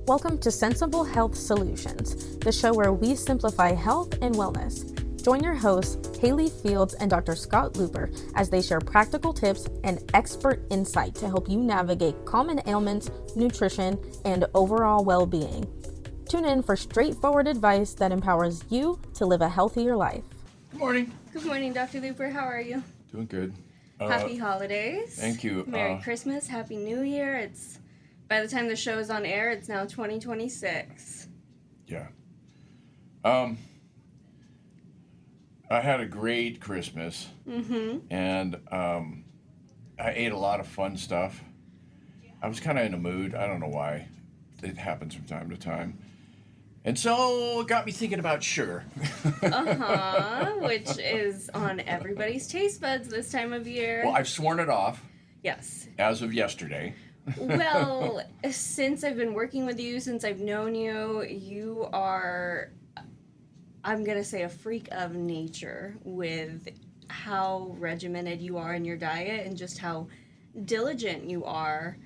Welcome to Sensible Health Solutions, the show where we simplify health and wellness. Join your hosts, Hallie Fields and Dr. Scott Luper, as they share practical tips and expert insight to help you navigate common ailments, nutrition, and overall well-being. Tune in for straightforward advice that empowers you to live a healthier life. Good morning. Good morning, Dr. Luper. How are you? Doing good. Happy holidays. Thank you. Merry Christmas. Happy New Year. By the time the show is on air, it's now 2026. Yeah. I had a great Christmas. And I ate a lot of fun stuff. I was kind of in a mood. I don't know why. It happens from time to time. And so it got me thinking about sugar. Which is on everybody's taste buds this time of year. Well, I've sworn it off. Yes. As of yesterday. Well, since I've been working with you, since I've known you, you are, I'm going to say, a freak of nature with how regimented you are in your diet and just how diligent you are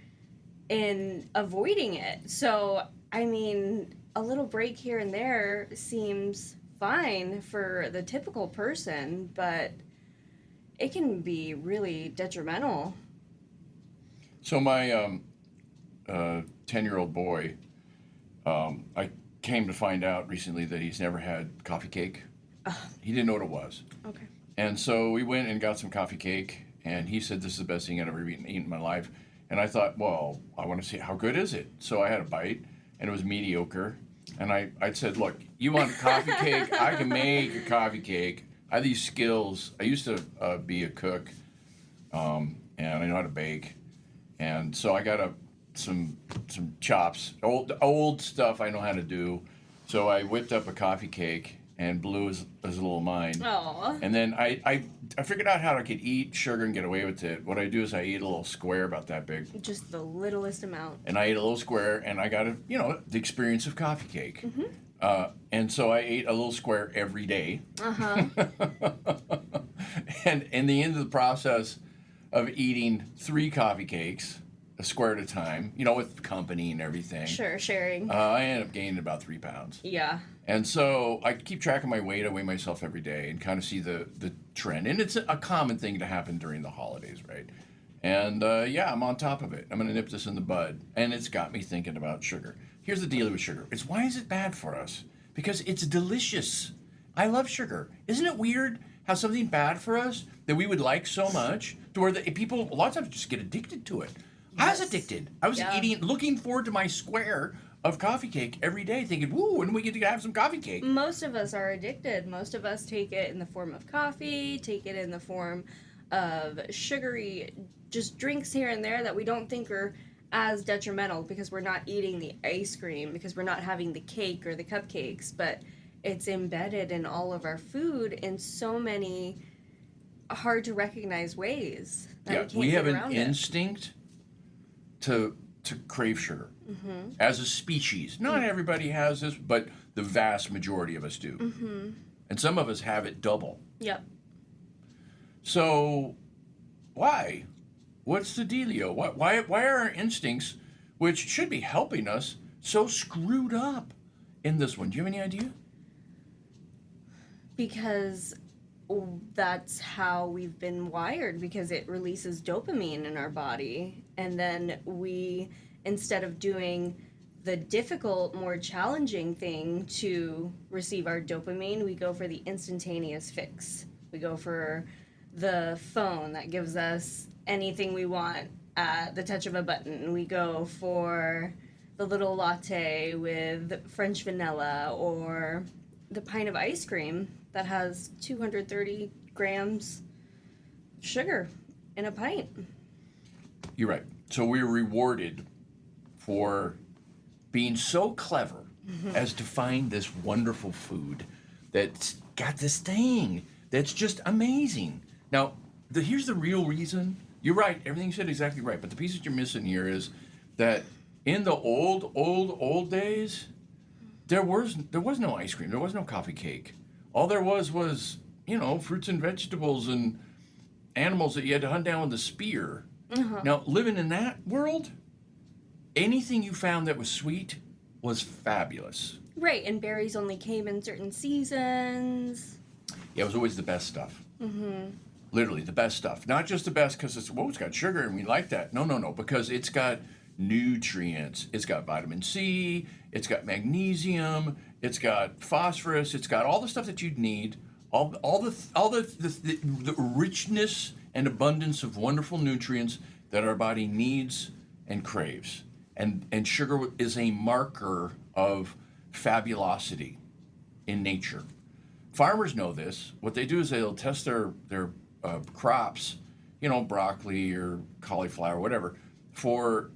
in avoiding it. So, I mean, a little break here and there seems fine for the typical person, but it can be really detrimental. So my 10-year-old boy, I came to find out recently that he's never had coffee cake. He didn't know what it was. Okay. And so we went and got some coffee cake, and he said, this is the best thing I've ever eaten in my life. And I thought, well, I want to see, how good is it? So I had a bite, and it was mediocre. And I said, look, you want a coffee cake? I can make a coffee cake. I have these skills. I used to be a cook, and I know how to bake. And so I got some chops, old stuff I know how to do. So I whipped up a coffee cake and blew his little mind. Aww. And then I figured out how I could eat sugar and get away with it. What I do is I eat a little square about that big. Just the littlest amount. And I ate a little square, and I got the experience of coffee cake. And so I ate a little square every day. And in the end of the process of eating 3 coffee cakes, a square at a time, with company and everything. Sure, sharing. I ended up gaining about 3 pounds. Yeah. And so I keep track of my weight. I weigh myself every day and kind of see the trend. And it's a common thing to happen during the holidays, right? And I'm on top of it. I'm going to nip this in the bud. And it's got me thinking about sugar. Here's the deal with sugar. It's why is it bad for us? Because it's delicious. I love sugar. Isn't it weird how something bad for us that we would like so much to where people a lot of times just get addicted to it. Yes. I was addicted. I was looking forward to my square of coffee cake every day, thinking, "Woo, when we get to have some coffee cake." Most of us are addicted. Most of us take it in the form of coffee, take it in the form of sugary, just drinks here and there that we don't think are as detrimental because we're not eating the ice cream, because we're not having the cake or the cupcakes, but it's embedded in all of our food in so many hard to recognize ways. We have an instinct to crave sugar as a species. Not everybody has this, but the vast majority of us do. And some of us have it double. Yep. So why? What's the dealio? Why are our instincts, which should be helping us, so screwed up in this one? Do you have any idea? Because that's how we've been wired, because it releases dopamine in our body. And then we, instead of doing the difficult, more challenging thing to receive our dopamine, we go for the instantaneous fix. We go for the phone that gives us anything we want at the touch of a button. We go for the little latte with French vanilla, or the pint of ice cream that has 230 grams sugar in a pint. You're right. So we're rewarded for being so clever as to find this wonderful food that's got this thing that's just amazing. Now, here's the real reason. You're right. Everything you said is exactly right. But the piece that you're missing here is that in the old days, there was no ice cream. There was no coffee cake. All there was, fruits and vegetables and animals that you had to hunt down with a spear. Now, living in that world, anything you found that was sweet was fabulous. Right, and berries only came in certain seasons. Yeah, it was always the best stuff. Literally the best stuff. Not just the best because it's got sugar and we like that. No, because it's got nutrients. It's got vitamin C, it's got magnesium, it's got phosphorus, it's got all the stuff that you'd need, all the richness and abundance of wonderful nutrients that our body needs and craves. And sugar is a marker of fabulosity in nature. Farmers know this. What they do is they'll test their crops, broccoli or cauliflower, or whatever, for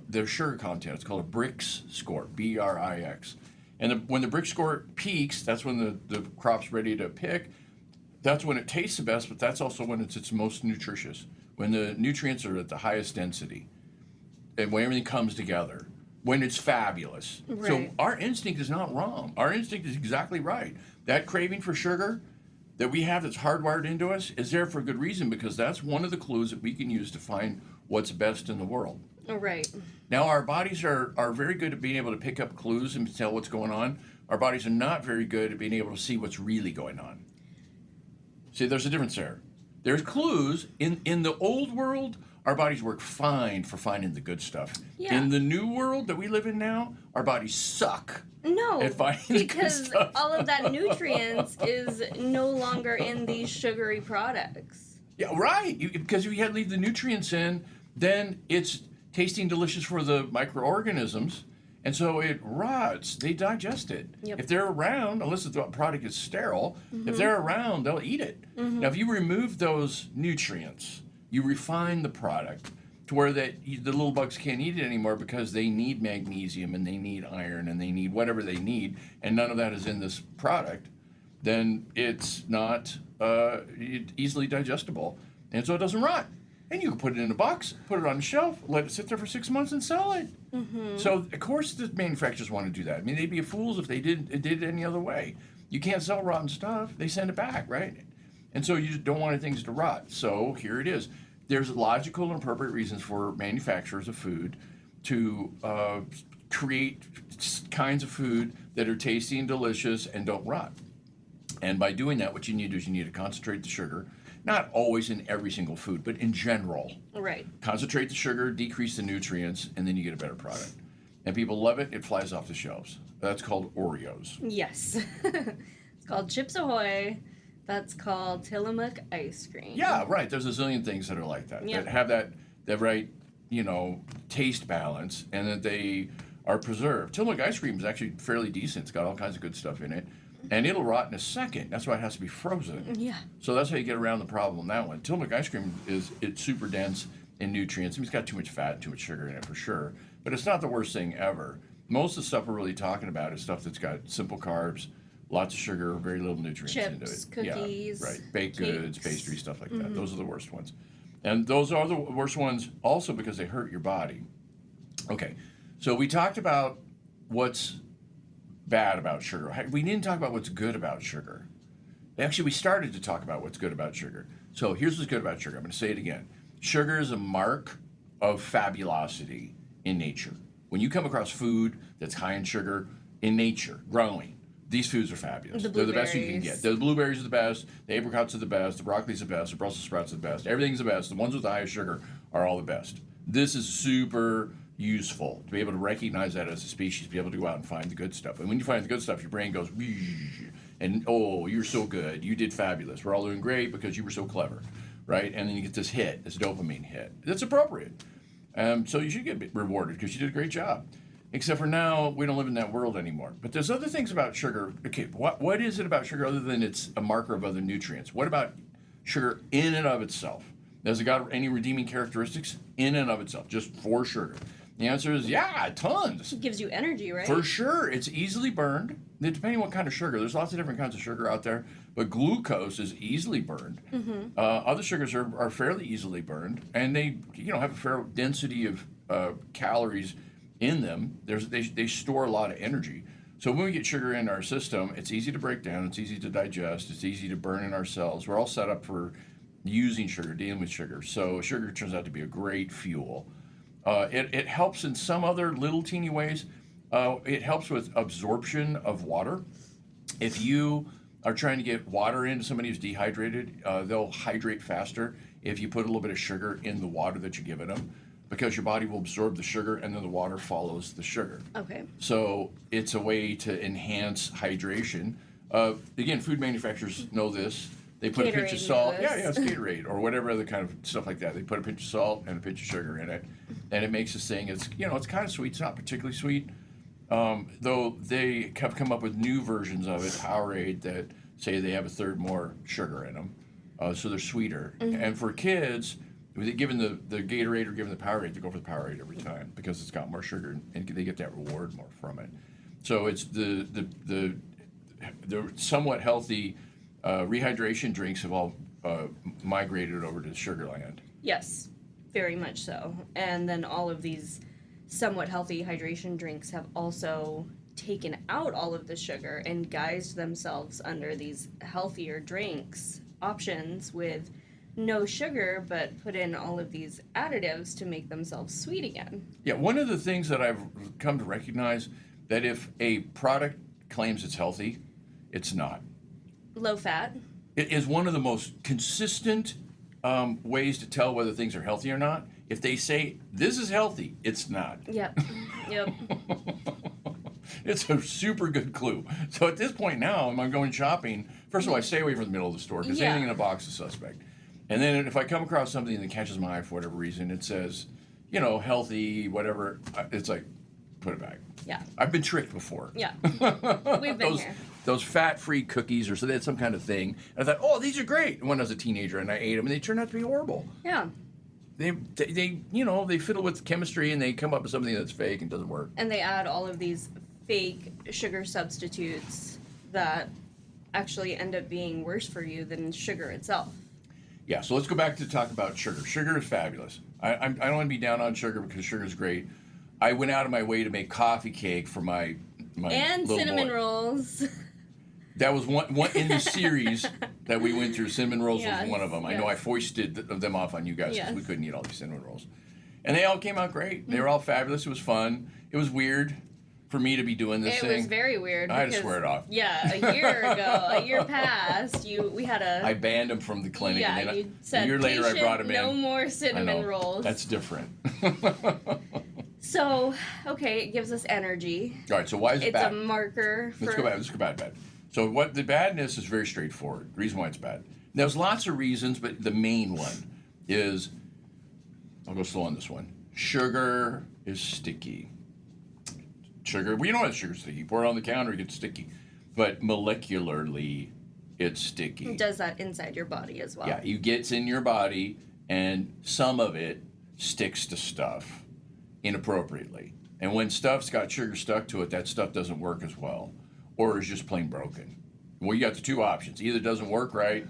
their sugar content. It's called a Brix score, BRIX. And when the Brix score peaks, that's when the crop's ready to pick. That's when it tastes the best, but that's also when it's its most nutritious, when the nutrients are at the highest density, and when everything comes together, when it's fabulous. Right. So our instinct is not wrong. Our instinct is exactly right. That craving for sugar that we have that's hardwired into us is there for a good reason, because that's one of the clues that we can use to find what's best in the world. Right. Now, our bodies are very good at being able to pick up clues and tell what's going on. Our bodies are not very good at being able to see what's really going on. See, there's a difference there. There's clues. In the old world, our bodies work fine for finding the good stuff. Yeah. In the new world that we live in now, our bodies suck. No, at finding the good because stuff. all of that nutrients is no longer in these sugary products. Yeah, right. Because if you had to leave the nutrients in, then it's tasting delicious for the microorganisms, and so it rots. They digest it. Yep. If they're around, unless the product is sterile, if they're around, they'll eat it. Now, if you remove those nutrients, you refine the product to where the little bugs can't eat it anymore because they need magnesium and they need iron and they need whatever they need, and none of that is in this product, then it's not easily digestible, and so it doesn't rot. And you can put it in a box, put it on a shelf, let it sit there for 6 months and sell it. So, of course, the manufacturers want to do that. I mean, they'd be fools if they did it any other way. You can't sell rotten stuff. They send it back, right? And so you just don't want things to rot. So here it is. There's logical and appropriate reasons for manufacturers of food to create kinds of food that are tasty and delicious and don't rot. And by doing that, what you need to do is you need to concentrate the sugar. Not always in every single food, but in general. Right. Concentrate the sugar, decrease the nutrients, and then you get a better product. And people love it. It flies off the shelves. That's called Oreos. Yes. It's called Chips Ahoy. That's called Tillamook ice cream. Yeah, right. There's a zillion things that are like that. Yep. That have that right, taste balance, and that they are preserved. Tillamook ice cream is actually fairly decent. It's got all kinds of good stuff in it. And it'll rot in a second. That's why it has to be frozen. Yeah. So that's how you get around the problem on that one. Tillamook ice cream it's super dense in nutrients. I mean, it's got too much fat, too much sugar in it for sure. But it's not the worst thing ever. Most of the stuff we're really talking about is stuff that's got simple carbs, lots of sugar, very little nutrients into it. Chips, cookies, yeah, right. Baked goods, cakes. pastry, stuff like that. Those are the worst ones. And those are the worst ones also because they hurt your body. Okay, so we talked about what's bad about sugar. We didn't talk about what's good about sugar. Actually, we started to talk about what's good about sugar. So here's what's good about sugar. I'm going to say it again. Sugar is a mark of fabulosity in nature. When you come across food that's high in sugar in nature, growing, these foods are fabulous. They're the best you can get. The blueberries are the best. The apricots are the best. The broccoli's the best. The Brussels sprouts are the best. Everything's the best. The ones with the highest sugar are all the best. This is super useful to be able to recognize that as a species, be able to go out and find the good stuff. And when you find the good stuff, your brain goes, and oh, you're so good. You did fabulous. We're all doing great because you were so clever, right? And then you get this hit, this dopamine hit. That's appropriate. So you should get rewarded because you did a great job. Except for now, we don't live in that world anymore. But there's other things about sugar. Okay, what is it about sugar other than it's a marker of other nutrients? What about sugar in and of itself? Has it got any redeeming characteristics in and of itself, just for sugar? The answer is yeah, tons. It gives you energy, right? For sure. It's easily burned. Depending on what kind of sugar. There's lots of different kinds of sugar out there, but glucose is easily burned. Other sugars are fairly easily burned, and they have a fair density of calories in them. They store a lot of energy. So when we get sugar in our system, it's easy to break down, it's easy to digest, it's easy to burn in our cells. We're all set up for using sugar, dealing with sugar. So sugar turns out to be a great fuel. It helps in some other little teeny ways. It helps with absorption of water. If you are trying to get water into somebody who's dehydrated, they'll hydrate faster if you put a little bit of sugar in the water that you're giving them, because your body will absorb the sugar and then the water follows the sugar. Okay. So it's a way to enhance hydration. Again, food manufacturers know this. They put a pinch of Gatorade salt. knows. Yeah, it's Gatorade or whatever other kind of stuff like that. They put a pinch of salt and a pinch of sugar in it, and it makes this thing. It's it's kind of sweet. It's not particularly sweet, though they have come up with new versions of it, Powerade, that say they have a third more sugar in them, so they're sweeter. And for kids, given the Gatorade or given the Powerade, they go for the Powerade every time because it's got more sugar and they get that reward more from it. So it's the somewhat healthy rehydration drinks have all migrated over to sugar land. Yes, very much so. And then all of these somewhat healthy hydration drinks have also taken out all of the sugar and guised themselves under these healthier drinks options with no sugar, but put in all of these additives to make themselves sweet again. Yeah, one of the things that I've come to recognize, that if a product claims it's healthy, it's not. Low fat. It is one of the most consistent ways to tell whether things are healthy or not. If they say, this is healthy, it's not. Yep. Yep. It's a super good clue. So at this point now, when I'm going shopping, first of all, I stay away from the middle of the store because anything in a box is suspect. And then if I come across something that catches my eye for whatever reason, it says, healthy, whatever, it's like, put it back. Yeah. I've been tricked before. Yeah. We've been here. Those fat-free cookies, or so they had some kind of thing. And I thought, oh, these are great. When I was a teenager, and I ate them, and they turned out to be horrible. Yeah. They fiddle with chemistry, and they come up with something that's fake and doesn't work. And they add all of these fake sugar substitutes that actually end up being worse for you than sugar itself. Yeah, so let's go back to talk about sugar. Sugar is fabulous. I don't want to be down on sugar because sugar is great. I went out of my way to make coffee cake for my and little cinnamon boy. rolls. That was one in the series that we went through. Cinnamon rolls was one of them. I know I Yes. foisted them off on you guys because Yes. we couldn't eat all these cinnamon rolls. And they all came out great. They were all fabulous. It was fun. It was weird for me to be doing this thing. It was very weird. I had to because, swear it off. Yeah, a year passed. We had a. I banned them from the clinic. Yeah, and then you said a year later I "Patient, brought them in. no more I cinnamon know. rolls. That's different. So, okay, it gives us energy. All right, so why is it It's bad? a marker for. Let's go bad. So what the badness is very straightforward. The reason why it's bad. There's lots of reasons, but the main one is, I'll go slow on this one. Sugar is sticky. Sugar, we know that sugar's sticky. You pour it on the counter, it gets sticky. But molecularly, it's sticky. It does that inside your body as well. Yeah, it gets in your body, and some of it sticks to stuff inappropriately. And when stuff's got sugar stuck to it, that stuff doesn't work as well, or is just plain broken. Well, you got the two options. Either it doesn't work right,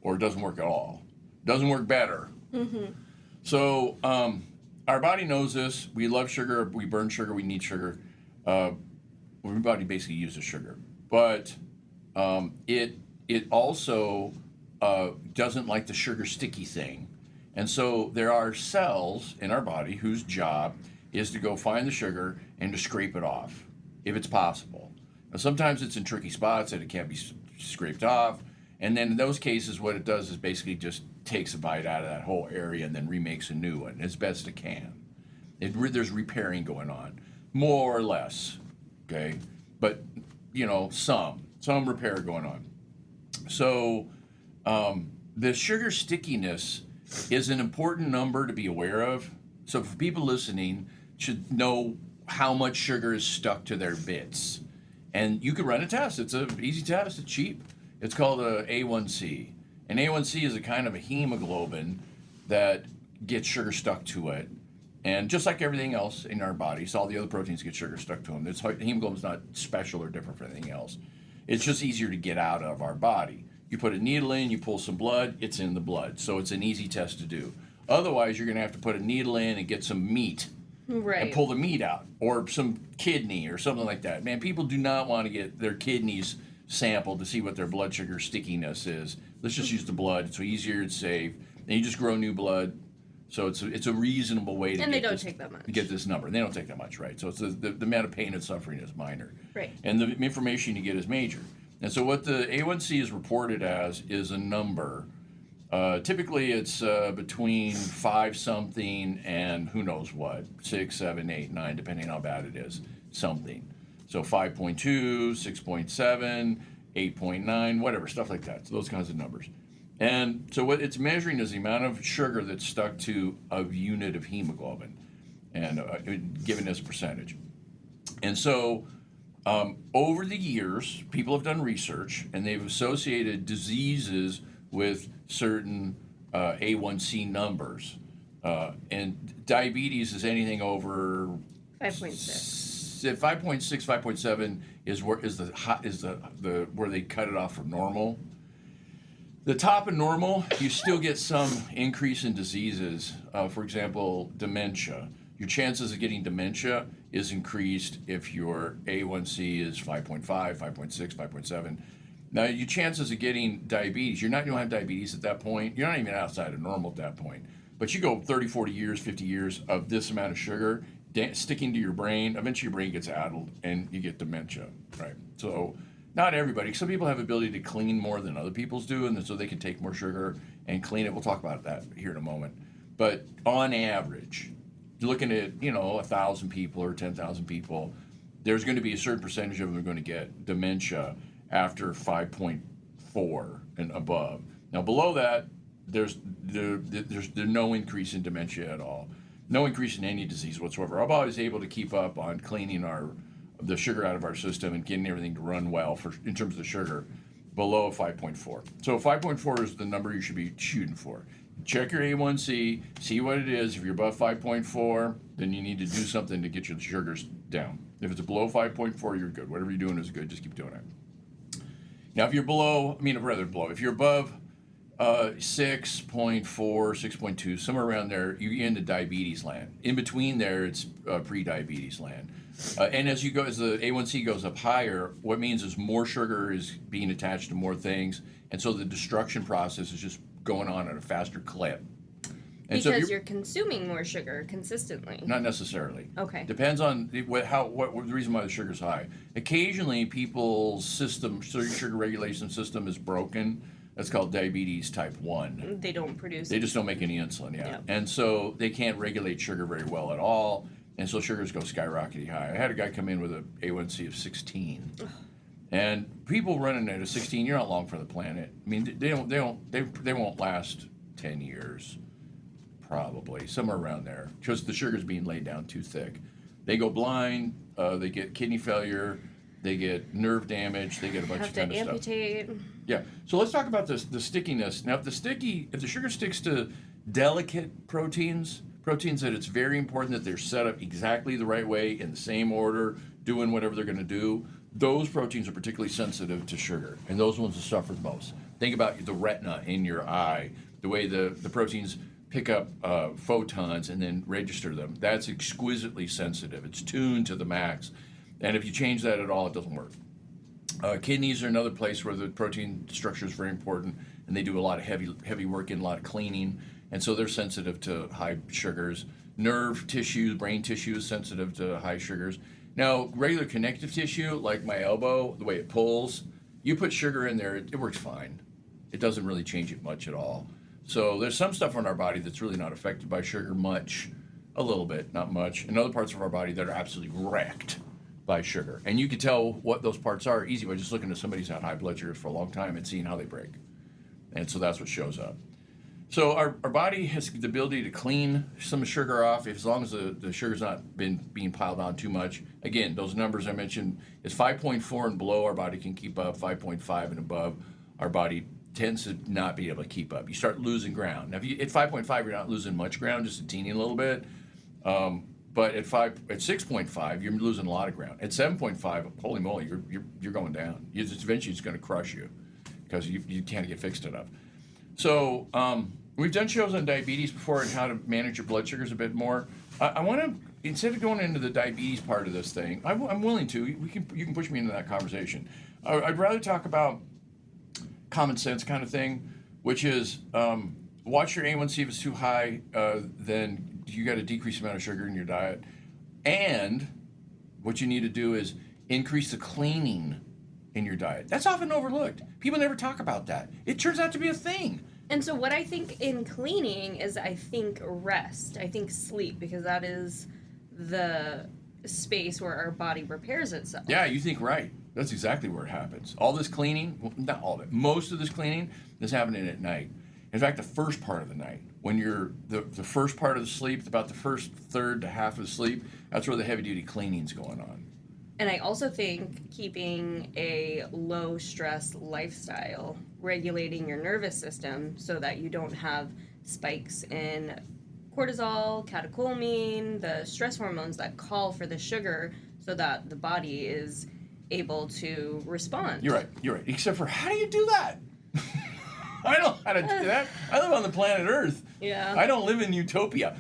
or it doesn't work at all. Doesn't work better. Mm-hmm. So our body knows this. We love sugar. We burn sugar. We need sugar. Everybody basically uses sugar. But it also doesn't like the sugar sticky thing. And so there are cells in our body whose job is to go find the sugar and to scrape it off, if it's possible. Now, sometimes it's in tricky spots that it can't be scraped off. And then in those cases, what it does is basically just takes a bite out of that whole area and then remakes a new one as best it can. There's repairing going on, more or less, okay? But, some repair going on. So the sugar stickiness is an important number to be aware of. So for people listening, should know how much sugar is stuck to their bits. And you can run a test. It's an easy test. It's cheap. It's called a A1C. And A1C is a kind of a hemoglobin that gets sugar stuck to it. And just like everything else in our bodies, all the other proteins get sugar stuck to them. Hemoglobin's not special or different from anything else. It's just easier to get out of our body. You put a needle in, you pull some blood, it's in the blood. So it's an easy test to do. Otherwise, you're going to have to put a needle in and get some meat Right. and pull the meat out, or some kidney or something like that. Man, people do not want to get their kidneys sampled to see what their blood sugar stickiness is. Let's just use the blood. It's easier, it's safe. And you just grow new blood, So it's a reasonable way to And they get don't this, take that much. get this number. They don't take that much, right? So it's the amount of pain and suffering is minor. Right. And the information you get is major. And so what the A1C is reported as is a number. Typically it's between 5 something and who knows what, 6, 7, 8, 9, depending how bad it is, something. So 5.2, 6.7, 8.9, whatever, stuff like that. So those kinds of numbers. And so what it's measuring is the amount of sugar that's stuck to a unit of hemoglobin, and given as a percentage. And so over the years, people have done research, and they've associated diseases with certain A1C numbers. And diabetes is anything over 5.6. 5.6, 5.7 is where they cut it off from normal. The top of normal, you still get some increase in diseases. For example, dementia. Your chances of getting dementia is increased if your A1C is 5.5, 5.6, 5.7. Now, your chances of getting diabetes, you don't have diabetes at that point. You're not even outside of normal at that point. But you go 30, 40 years, 50 years of this amount of sugar sticking to your brain, eventually your brain gets addled and you get dementia, right? So not everybody. Some people have the ability to clean more than other people's do, and so they can take more sugar and clean it. We'll talk about that here in a moment. But on average, you're looking at, 1,000 people or 10,000 people, there's going to be a certain percentage of them are going to get dementia after 5.4 and above. Now, below that, there's no increase in dementia at all. No increase in any disease whatsoever. Our body is able to keep up on cleaning the sugar out of our system and getting everything to run well in terms of the sugar below 5.4. So 5.4 is the number you should be shooting for. Check your A1C, see what it is. If you're above 5.4, then you need to do something to get your sugars down. If it's below 5.4, you're good. Whatever you're doing is good. Just keep doing it. Now, if you're if you're above 6.4, 6.2, somewhere around there, you're into diabetes land. In between there, it's pre-diabetes land. And as the A1C goes up higher, what means is more sugar is being attached to more things, and so the destruction process is just going on at a faster clip. And because you're consuming more sugar consistently. Not necessarily. Okay. Depends on what the reason why the sugar's high. Occasionally, people's sugar regulation system is broken. That's called diabetes type 1. They don't produce. They just don't make any insulin, Yep. And so they can't regulate sugar very well at all, and so sugars go skyrocketing high. I had a guy come in with an A1C of 16. And people running at a 16, you're not long for the planet. I mean, they won't last 10 years, probably, somewhere around there, because the sugar's being laid down too thick. They go blind, they get kidney failure, they get nerve damage, they get a bunch of kind of stuff. Amputate. Yeah. So let's talk about the stickiness. Now, if the sugar sticks to delicate proteins that it's very important that they're set up exactly the right way in the same order, doing whatever they're going to do, those proteins are particularly sensitive to sugar, and those ones will suffer the most. Think about the retina in your eye, the way the proteins pick up photons and then register them. That's exquisitely sensitive. It's tuned to the max. And if you change that at all, it doesn't work. Kidneys are another place where the protein structure is very important, and they do a lot of heavy work in a lot of cleaning, and so they're sensitive to high sugars. Nerve tissue, brain tissue is sensitive to high sugars. Now, regular connective tissue, like my elbow, the way it pulls, you put sugar in there, it works fine. It doesn't really change it much at all. So there's some stuff in our body that's really not affected by sugar much, a little bit, not much, and other parts of our body that are absolutely wrecked by sugar. And you can tell what those parts are easy by just looking at somebody who's had high blood sugars for a long time and seeing how they break. And so that's what shows up. So our body has the ability to clean some sugar off as long as the sugar's not been being piled on too much. Again, those numbers I mentioned is 5.4 and below, our body can keep up. 5.5 and above, our body tends to not be able to keep up. You start losing ground. Now, at 5.5, you're not losing much ground, just a teeny little bit. But at 6.5, you're losing a lot of ground. At 7.5, holy moly, you're going down. Eventually, it's going to crush you because you can't get fixed enough. So we've done shows on diabetes before and how to manage your blood sugars a bit more. I want to, instead of going into the diabetes part of this thing, I'm willing to. You can push me into that conversation. I'd rather talk about common sense kind of thing, which is watch your A1C. If it's too high, then you got to decrease the amount of sugar in your diet. And what you need to do is increase the cleaning in your diet. That's often overlooked. People never talk about that. It turns out to be a thing. And so what I think in cleaning is I think rest. I think sleep, because that is the space where our body repairs itself. Yeah, you think right. That's exactly where it happens. All this cleaning, well, not all of it, most of this cleaning is happening at night. In fact, the first part of the night, when you're the first part of the sleep, about the first third to half of the sleep, that's where the heavy-duty cleaning's going on. And I also think keeping a low-stress lifestyle, regulating your nervous system so that you don't have spikes in cortisol, catecholamine, the stress hormones that call for the sugar so that the body is able to respond. You're right. Except for, how do you do that? I don't know how to do that. I live on the planet Earth. Yeah. I don't live in utopia.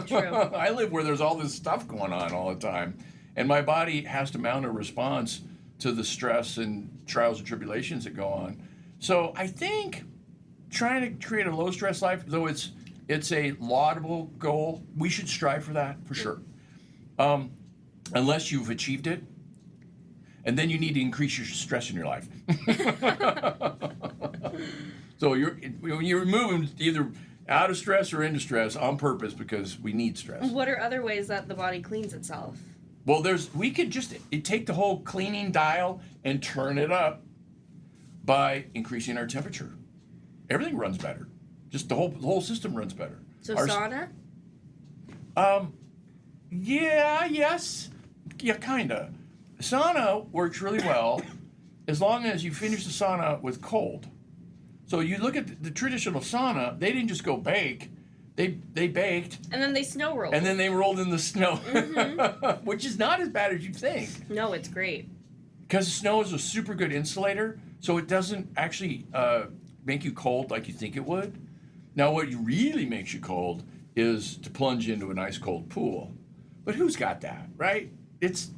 True. I live where there's all this stuff going on all the time. And my body has to mount a response to the stress and trials and tribulations that go on. So I think trying to create a low-stress life, though it's a laudable goal, we should strive for that, for sure. Unless you've achieved it. And then you need to increase your stress in your life. So you're moving either out of stress or into stress on purpose because we need stress. What are other ways that the body cleans itself? Well, we could just take the whole cleaning dial and turn it up by increasing our temperature. Everything runs better. Just the whole system runs better. So sauna? Yeah, kinda. Sauna works really well as long as you finish the sauna with cold. So you look at the traditional sauna, they didn't just go bake, they baked. And then they snow rolled. And then they rolled in the snow, which is not as bad as you think. No, it's great. Because snow is a super good insulator, so it doesn't actually make you cold like you think it would. Now, what really makes you cold is to plunge into an ice cold pool. But who's got that, right? If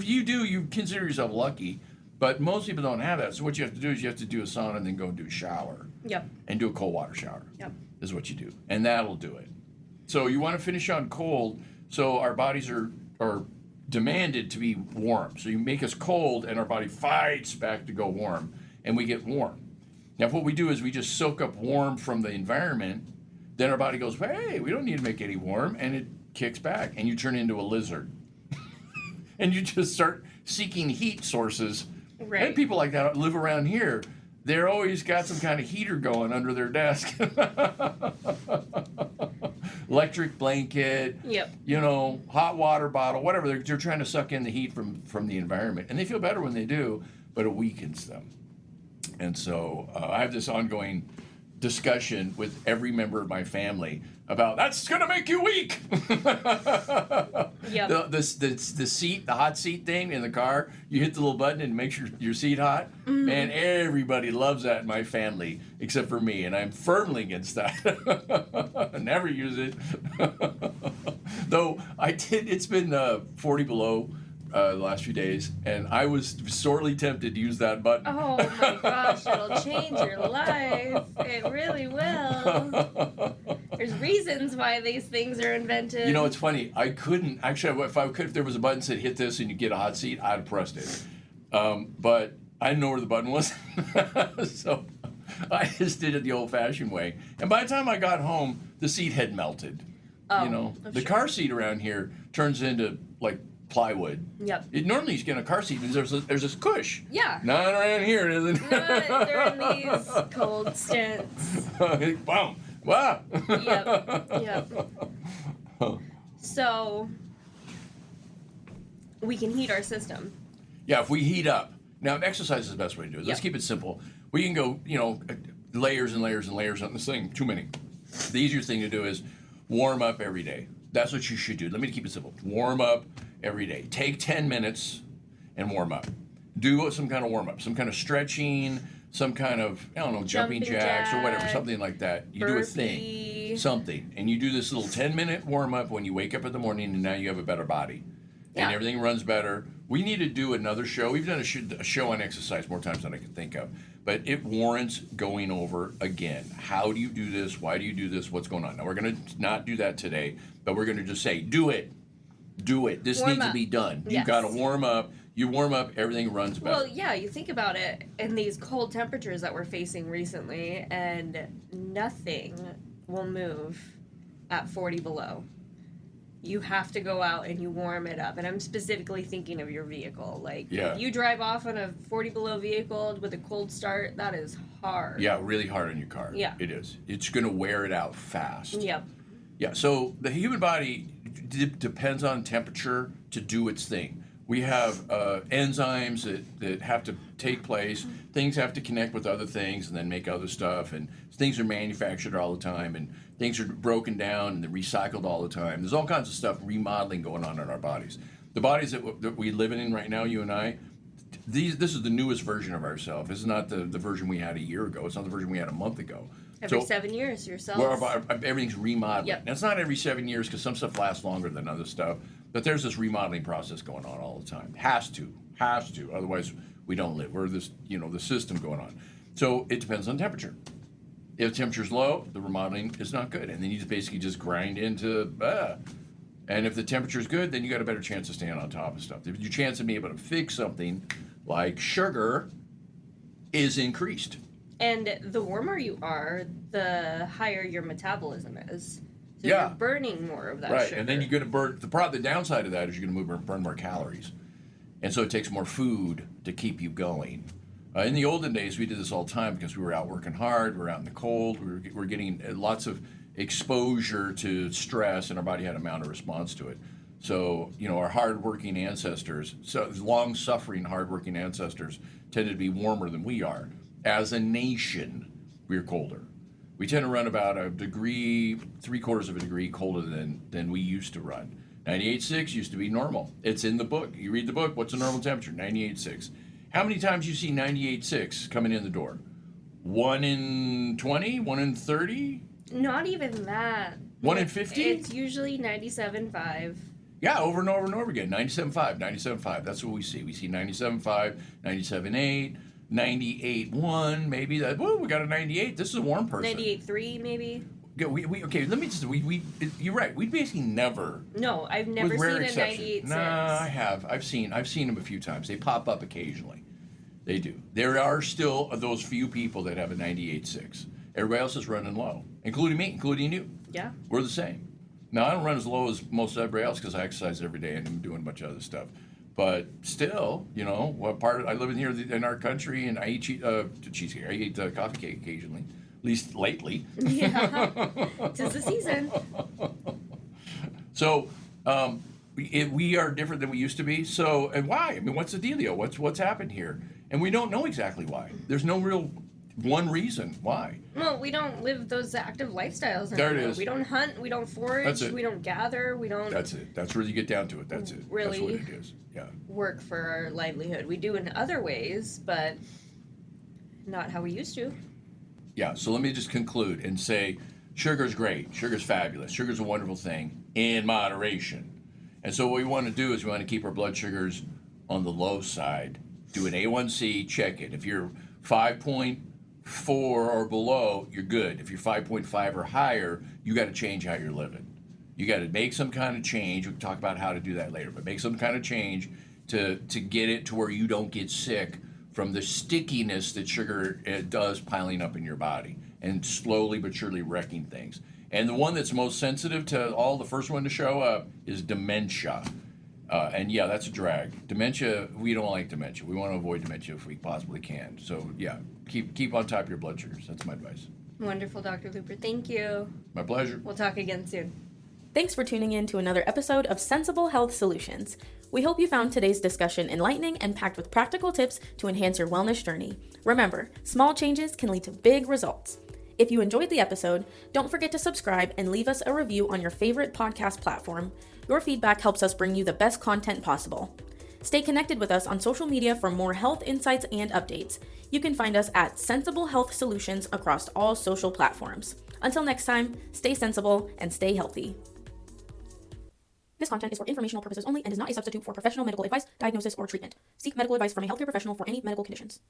you do, you consider yourself lucky. But most people don't have that. So what you have to do is you have to do a sauna and then go and do a shower. Yep. And do a cold water shower. Yep. Is what you do. And that'll do it. So you want to finish on cold, so our bodies are demanded to be warm. So you make us cold and our body fights back to go warm. And we get warm. Now what we do is we just soak up warm from the environment. Then our body goes, hey, we don't need to make any warm. And it kicks back. And you turn into a lizard. And you just start seeking heat sources. Right. And people like that live around here. They're always got some kind of heater going under their desk. Electric blanket. Yep. Hot water bottle, whatever. They're trying to suck in the heat from the environment. And they feel better when they do, but it weakens them. And so I have this ongoing discussion with every member of my family about that's going to make you weak. Yep. The hot seat thing in the car, you hit the little button and it makes your seat hot. Mm-hmm. And everybody loves that in my family except for me, and I'm firmly against that. I never use it. Though it's been 40 below the last few days, and I was sorely tempted to use that button. Oh my gosh, it'll change your life. It really will. There's reasons why these things are invented. It's funny. I couldn't actually. If there was a button that said hit this and you get a hot seat, I'd have pressed it. But I didn't know where the button was, so I just did it the old-fashioned way. And by the time I got home, the seat had melted. The car seat around here turns into like plywood. Yep. Normally you get a car seat and there's this cush. Yeah. Not around here, it isn't. No, they're in these cold stints. Boom. Wow. Yep. So we can heat our system. Yeah, if we heat up. Now, exercise is the best way to do it. Let's keep it simple. We can go, layers and layers and layers on this thing. Too many. The easier thing to do is warm up every day. That's what you should do. Let me keep it simple. Warm up every day. Take 10 minutes and warm up. Do some kind of warm up, some kind of stretching, some kind of, jumping jacks or whatever, something like that. You do a thing, something. And you do this little 10-minute warm up when you wake up in the morning, and now you have a better body. Yeah. And everything runs better. We need to do another show. We've done a show on exercise more times than I can think of. But it warrants going over again. How do you do this? Why do you do this? What's going on? Now, we're going to not do that today, but we're going to just say, do it. Do it. This needs to be done. Yes. You've got to warm up. You warm up, everything runs better. Well, yeah, you think about it in these cold temperatures that we're facing recently, and nothing will move at 40 below. You have to go out and you warm it up. And I'm specifically thinking of your vehicle. Like, if you drive off on a 40 below vehicle with a cold start, that is hard. Yeah, really hard on your car. Yeah. It is. It's going to wear it out fast. Yep. Yeah, so the human body depends on temperature to do its thing. We have enzymes that have to take place. Things have to connect with other things and then make other stuff. And things are manufactured all the time. And things are broken down and they're recycled all the time. There's all kinds of stuff, remodeling going on in our bodies. The bodies that we live in right now, you and I, this is the newest version of ourselves. This is not the version we had a year ago. It's not the version we had a month ago. Every 7 years, yourself. Everything's remodeling. Yep. Now, it's not every 7 years because some stuff lasts longer than other stuff. But there's this remodeling process going on all the time. Has to. Otherwise, we don't live. We're this, the system going on. So it depends on temperature. If the temperature's low, the remodeling is not good. And then you basically just grind into, and if the temperature's good, then you got a better chance of staying on top of stuff. Your chance of being able to fix something like sugar is increased. And the warmer you are, the higher your metabolism is. So you're burning more of that right, sugar. and then you're going to burn. The downside of that is you're going to burn more calories, and so it takes more food to keep you going. In the olden days, we did this all the time because we were out working hard. We were out in the cold. We were getting lots of exposure to stress, and our body had a mount of response to it. So, our hard-working ancestors, long-suffering, hard-working ancestors, tended to be warmer than we are. As a nation, we're colder. We tend to run about a degree, 3/4 of a degree colder than we used to run. 98.6 used to be normal. It's in the book. You read the book, what's the normal temperature? 98.6. How many times you see 98.6 coming in the door? 1 in 20? 1 in 30? Not even that. 1 in 50? It's usually 97.5. Yeah, over and over and over again. 97.5, 97.5. That's what we see. We see 97.5, 97.8. 98.1, maybe that. Whoa, we got a 98. This is a warm person. 98.3, maybe. Yeah, okay. Let me just. You're right. We basically never. No, I've never with seen rare a exception. 98.6. No, I have. I've seen them a few times. They pop up occasionally. They do. There are still those few people that have a 98.6. Everybody else is running low, including me, including you. Yeah. We're the same. Now I don't run as low as most everybody else because I exercise every day and I'm doing a bunch of other stuff. But still, I live in here in our country, and I eat cheesecake. I eat coffee cake occasionally, at least lately. Yeah, 'tis the season. So, we are different than we used to be. So, and why? I mean, what's the dealio? What's happened here? And we don't know exactly why. There's no real one reason why. Well, we don't live those active lifestyles anymore. There it is. We don't hunt, we don't forage, we don't gather, we don't... That's it. That's where you get down to it. That's it. Really That's what it is. Yeah. Work for our livelihood. We do in other ways, but not how we used to. Yeah, so let me just conclude and say sugar's great. Sugar's fabulous. Sugar's a wonderful thing in moderation. And so what we want to do is we want to keep our blood sugars on the low side. Do an A1C, check it. If you're 5.4 or below, you're good. If you're 5.5 or higher, you got to change how you're living. You got to make some kind of change. We can talk about how to do that later, but make some kind of change to get it to where you don't get sick from the stickiness that sugar does piling up in your body and slowly but surely wrecking things. And the one that's most sensitive to all, the first one to show up, is dementia. And yeah, that's a drag. Dementia, we don't like dementia. We want to avoid dementia if we possibly can. So yeah, keep on top of your blood sugars. That's my advice. Wonderful, Dr. Luper. Thank you. My pleasure. We'll talk again soon. Thanks for tuning in to another episode of Sensible Health Solutions. We hope you found today's discussion enlightening and packed with practical tips to enhance your wellness journey. Remember, small changes can lead to big results. If you enjoyed the episode, don't forget to subscribe and leave us a review on your favorite podcast platform. Your feedback helps us bring you the best content possible. Stay connected with us on social media for more health insights and updates. You can find us at Sensible Health Solutions across all social platforms. Until next time, stay sensible and stay healthy. This content is for informational purposes only and is not a substitute for professional medical advice, diagnosis, or treatment. Seek medical advice from a healthcare professional for any medical conditions.